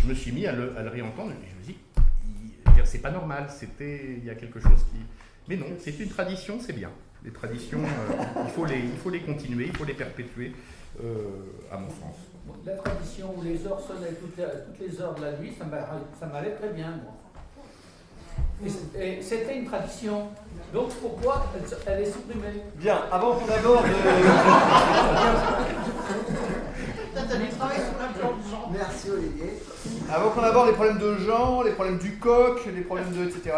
me suis mis à le réentendre. Et je me dis, c'est pas normal, il y a quelque chose qui... Mais non, c'est une tradition, c'est bien. Les traditions, il faut les continuer, il faut les perpétuer, à mon sens. La tradition où les heures sonnaient toutes les heures de la nuit, ça m'allait très bien, moi. Et c'était une tradition. Donc pourquoi elle est supprimée? Bien, avant qu'on aborde... Merci Olivier. Avant qu'on aborde les problèmes de Jean, les problèmes du coq, les problèmes de etc.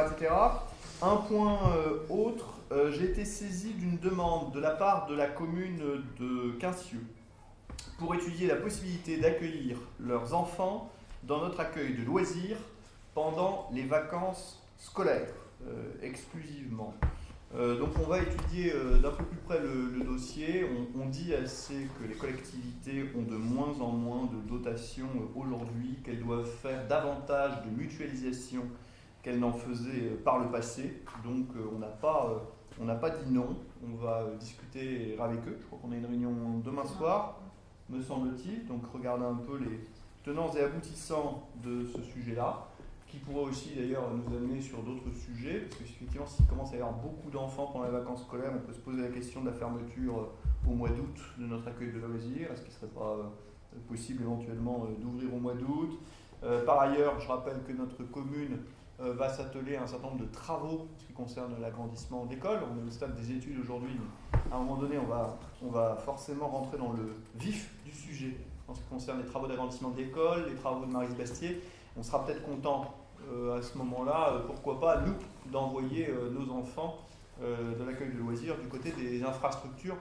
Un point autre, j'ai été saisi d'une demande de la part de la commune de Quincieux pour étudier la possibilité d'accueillir leurs enfants dans notre accueil de loisirs pendant les vacances scolaires, exclusivement. Donc on va étudier d'un peu plus près le dossier. On dit assez que les collectivités ont de moins en moins de dotations aujourd'hui, qu'elles doivent faire davantage de mutualisation qu'elles n'en faisaient par le passé. Donc on n'a pas dit non. On va discuter avec eux. Je crois qu'on a une réunion demain soir, me semble-t-il. Donc regardez un peu les tenants et aboutissants de ce sujet-là, qui pourrait aussi d'ailleurs nous amener sur d'autres sujets, parce qu'effectivement s'il commence à y avoir beaucoup d'enfants pendant les vacances scolaires, on peut se poser la question de la fermeture au mois d'août de notre accueil de loisirs. Est-ce qu'il ne serait pas possible éventuellement d'ouvrir au mois d'août? Par ailleurs, je rappelle que notre commune va s'atteler à un certain nombre de travaux en ce qui concerne l'agrandissement d'écoles. On est au stade des études aujourd'hui, mais à un moment donné on va forcément rentrer dans le vif du sujet en ce qui concerne les travaux d'agrandissement d'écoles, les travaux de Maris-Bastier. On sera peut-être content à ce moment-là, pourquoi pas, nous, d'envoyer nos enfants de l'accueil de loisirs du côté des infrastructures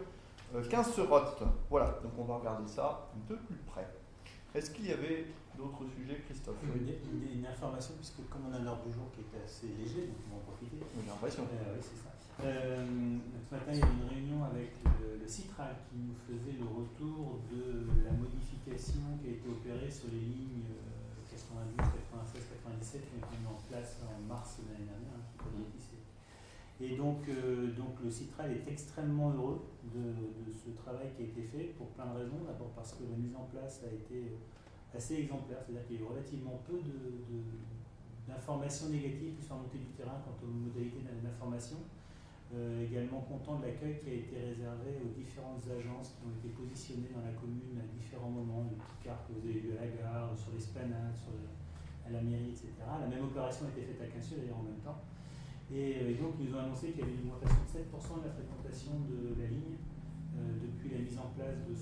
15 Serotte. Voilà, donc on va regarder ça de plus près. Est-ce qu'il y avait d'autres sujets, Christophe? Une information, puisque comme on a l'heure du jour qui était assez léger, donc on va en profiter. J'ai l'impression. Oui, c'est ça. Ce matin, il y a eu une réunion avec le CITRAL qui nous faisait le retour de la modification qui a été opérée sur les lignes 92, 96, 97 qui ont été mises en place en mars de l'année dernière, Et donc le CITRAL est extrêmement heureux de ce travail qui a été fait pour plein de raisons. D'abord parce que la mise en place a été assez exemplaire, c'est-à-dire qu'il y a eu relativement peu d'informations négatives qui sont remontées du terrain quant aux modalités d'information. Également content de l'accueil qui a été réservé aux différentes agences qui ont été positionnées dans la commune à différents moments, les petites cartes que vous avez vues à la gare, sur l'esplanade, à la mairie, etc. La même opération a été faite à Quincieux d'ailleurs en même temps. Et donc ils nous ont annoncé qu'il y avait une augmentation de 7% de la fréquentation de la ligne depuis la mise en place de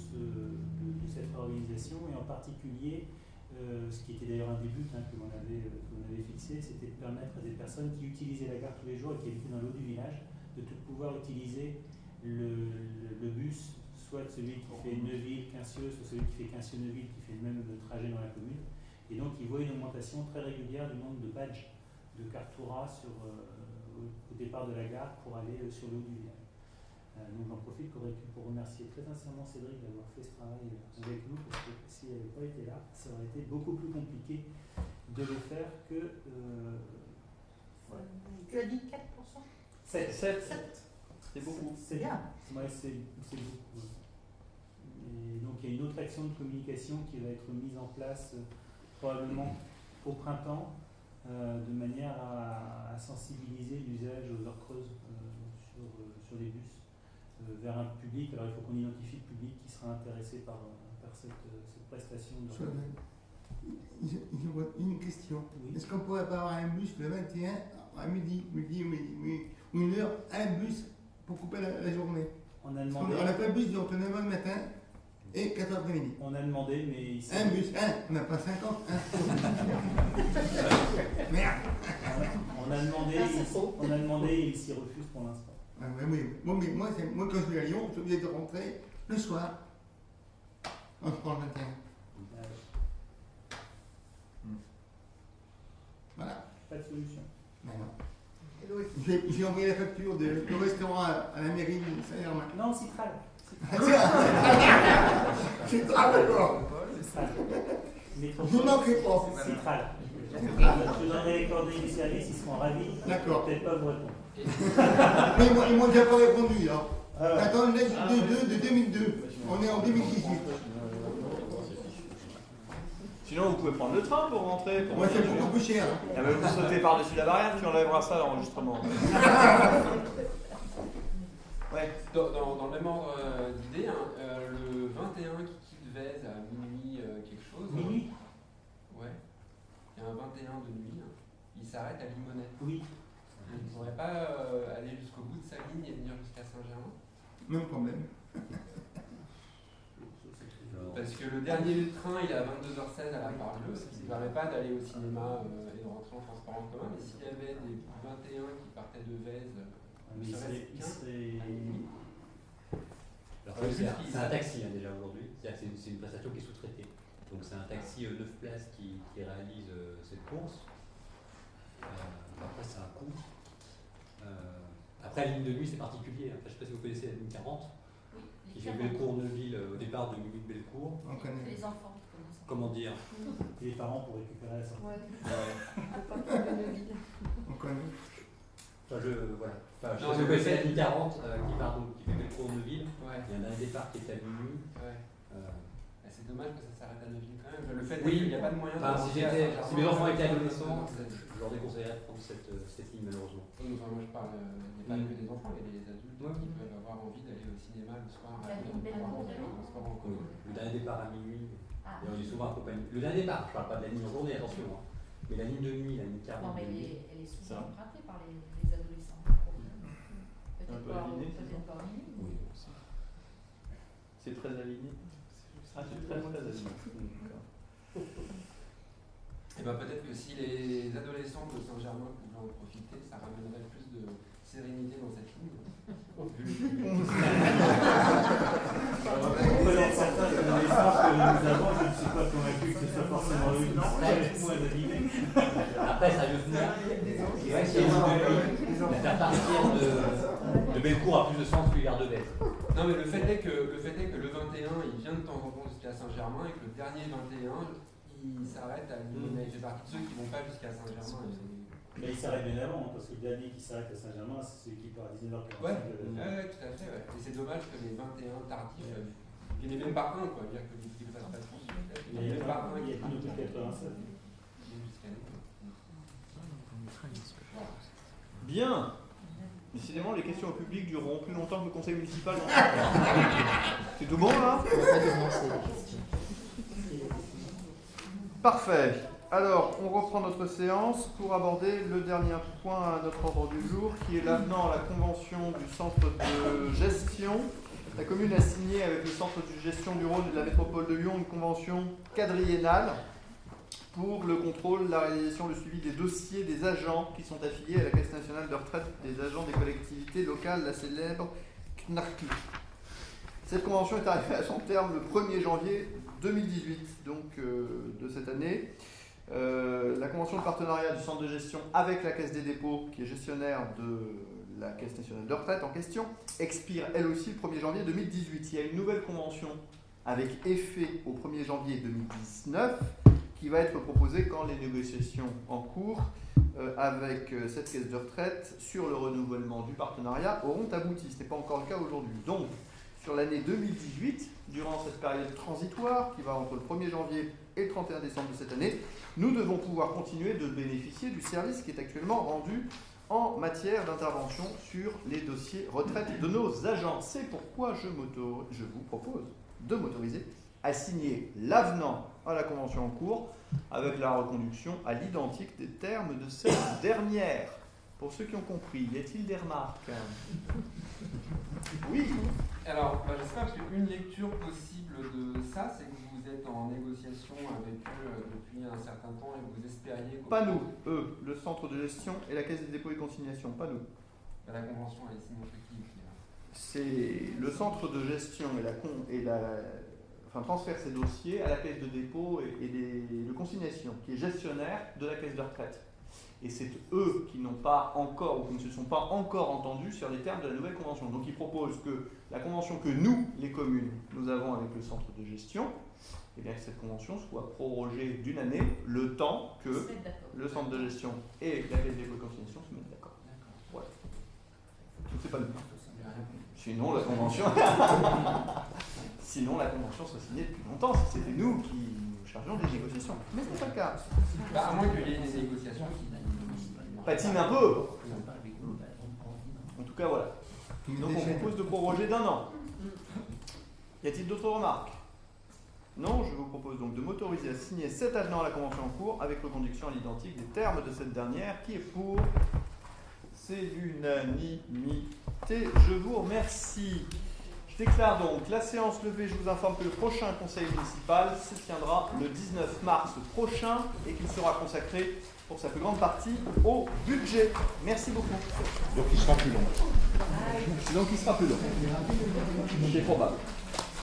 cette organisation, et en particulier, ce qui était d'ailleurs un des buts que l'on avait fixé, c'était de permettre à des personnes qui utilisaient la gare tous les jours et qui habitaient dans l'eau du village de pouvoir utiliser le bus, soit celui qui fait Neuville-Quincieux, soit celui qui fait Quincieux-Neuville, qui fait le même trajet dans la commune. Et donc ils voient une augmentation très régulière du nombre de badges de Cartoura au départ de la gare pour aller sur l'eau du village. Donc j'en profite pour remercier très sincèrement Cédric d'avoir fait ce travail avec nous, parce que s'il n'avait pas été là, ça aurait été beaucoup plus compliqué de le faire que... Voilà. Tu as dit 4%? 7. C'est beaucoup. C'est bien. Ouais, c'est beaucoup. Et donc il y a une autre action de communication qui va être mise en place probablement au printemps, de manière à sensibiliser l'usage aux heures creuses sur les bus vers un public. Alors il faut qu'on identifie le public qui sera intéressé par cette prestation. Je vois une question. Oui. Est-ce qu'on pourrait pas avoir un bus le 21 à midi ou une heure, un bus pour couper la journée? On n'a pas de bus entre 9h le matin et 4h l'après-midi. On a demandé, mais... Un bus, on n'a pas 50, Merde. On a demandé et ils s'y refusent pour l'instant. Ah, oui. Moi, quand je vais à Lyon, je suis obligé de rentrer le soir. On se prend le 21. Voilà. Pas de solution. Non. J'ai envoyé la facture du restaurant à la mairie de Saint-Germain. Non, Citral. Citral, d'accord. Je manquerai pas. Citral. Je vous donnerai les coordonnées du service, ils seront ravis. D'accord. Peut-être pas vous répondre. Mais ils m'ont déjà pas répondu, là. Attends, une lettre de 2002. On est en 2018. Sinon, vous pouvez prendre le train pour rentrer. Moi, c'est beaucoup plus cher. Ah, mais vous sautez par-dessus la barrière, tu enlèveras ça à l'enregistrement. Ouais. Dans le même ordre d'idée, le 21 qui quitte Vèze à minuit quelque chose. Minuit. Ouais. Il y a un 21 de nuit. Il s'arrête à Limonest. Oui. Il ne pourrait pas aller jusqu'au bout de sa ligne et venir jusqu'à Saint-Germain? Même problème. Parce que le dernier train, il est à 22h16 à la Pardieu, ce qui ne permet pas d'aller au cinéma et de rentrer en transport en commun. Mais s'il y avait des 21 qui partaient de Vèze, c'est un taxi déjà aujourd'hui. C'est une prestation qui est sous-traitée. Donc c'est un taxi 9 places qui réalise cette course. Après, c'est un coût. Après, la ligne de nuit, c'est particulier. Après, je ne sais pas si vous connaissez la ligne 40. Qui fait Bellecour-Neuville au départ de Munich Bellecour. On connaît. Les enfants qui connaissent. Comment dire? Les parents pour récupérer la sortie. On connaît. Enfin, je sais pas si vous connaissez la ligne 40 qui fait Bellecour-Neuville. Ouais. Il y a un départ qui est à minuit. Ouais. C'est dommage que ça s'arrête à Neuville quand même. Le fait oui, qu'il n'y a pas de moyen si mes enfants étaient adolescents, je leur déconseillerais de prendre cette ligne malheureusement. Enfin, moi je parle, il n'y a pas que des enfants, il y a des adultes qui peuvent avoir envie d'aller au cinéma le soir à Le dernier départ à minuit, et on est souvent accompagné. Le dernier départ, je ne parle pas de la ligne en journée, attention. Mais la ligne de nuit, la ligne 40. Non, mais elle est souvent empruntée par les adolescents. Peut-être pas en minuit. Oui, c'est très aligné. C'est très aligné. Et bien peut-être que si les adolescents de Saint-Germain pouvaient en profiter, ça ramènerait plus de sérénité dans cette ligne. On connaît certains de nos échanges que nous avons, je ne suis pas convaincu que ce soit forcément une point d'animer. Après, sérieusement, c'est vrai que c'est faire partir de Bellecour à plus de sens que Gardebette. Non, mais le fait est que le 21, il vient de temps en temps jusqu'à Saint-Germain et que le dernier 21, il s'arrête à Lyon. Il fait partie de ceux qui ne vont pas jusqu'à Saint-Germain. Mais il s'arrête bien avant, parce que le dernier qui s'arrête à Saint-Germain, c'est celui qui part à 19h45. Ouais, tout à fait. Ouais. Et c'est dommage que les 21 tardifs, il n'y en ait même pas un, quoi. Dire que vous fassent pas de France. Il n'y a même pas un. Il y a plus de 87. Bien. Décidément, les questions au public dureront plus longtemps que le conseil municipal. C'est tout bon, là? Parfait. Alors, on reprend notre séance pour aborder le dernier point à notre ordre du jour, qui est l'avenant à la convention du centre de gestion. La commune a signé avec le centre de gestion du Rhône et de la métropole de Lyon une convention quadriennale pour le contrôle, la réalisation, le suivi des dossiers des agents qui sont affiliés à la Caisse nationale de retraite des agents des collectivités locales, la célèbre CNARCL. Cette convention est arrivée à son terme le 1er janvier 2018, donc de cette année. La convention de partenariat du centre de gestion avec la Caisse des dépôts, qui est gestionnaire de la Caisse nationale de retraite en question, expire elle aussi le 1er janvier 2018. Il y a une nouvelle convention avec effet au 1er janvier 2019 qui va être proposée quand les négociations en cours avec cette caisse de retraite sur le renouvellement du partenariat auront abouti. Ce n'est pas encore le cas aujourd'hui. Donc, sur l'année 2018, durant cette période transitoire qui va entre le 1er janvier et le 31 décembre de cette année, nous devons pouvoir continuer de bénéficier du service qui est actuellement rendu en matière d'intervention sur les dossiers retraite de nos agents. C'est pourquoi je vous propose de m'autoriser à signer l'avenant à la convention en cours avec la reconduction à l'identique des termes de cette dernière. Pour ceux qui ont compris, y a-t-il des remarques? Oui. Alors, je ne sais pas, parce qu'une lecture possible de ça, c'est que vous êtes en négociation avec eux depuis un certain temps et que vous espériez... Pas nous, eux, le centre de gestion et la Caisse des dépôts et consignations, pas nous. La convention, elle est signée entre qui? C'est le centre de gestion transfère ses dossiers à la Caisse de dépôt et de consignation, qui est gestionnaire de la Caisse de retraite. Et c'est eux qui n'ont pas encore, ou qui ne se sont pas encore entendus sur les termes de la nouvelle convention. Donc ils proposent que la convention que nous, les communes, nous avons avec le centre de gestion, eh bien, que cette convention soit prorogée d'une année, le temps que le centre de gestion et la Caisse des dépôts et consignation se mettent d'accord. Voilà. C'est pas nous. Sinon la convention serait signée depuis longtemps si c'était nous qui nous chargeons des négociations. Mais ce n'est pas le cas. À moins qu'il y ait des négociations qui patinent un peu. En tout cas, voilà. Donc on propose de proroger d'un an. Y a-t-il d'autres remarques? Non, je vous propose donc de m'autoriser à signer cet avenant à la convention en cours avec reconduction à l'identique des termes de cette dernière qui est pour. C'est l'unanimité. Je vous remercie. Je déclare donc la séance levée. Je vous informe que le prochain conseil municipal se tiendra le 19 mars prochain et qu'il sera consacré pour sa plus grande partie au budget. Merci beaucoup. Donc il sera plus long. Donc il sera plus long. C'est probable.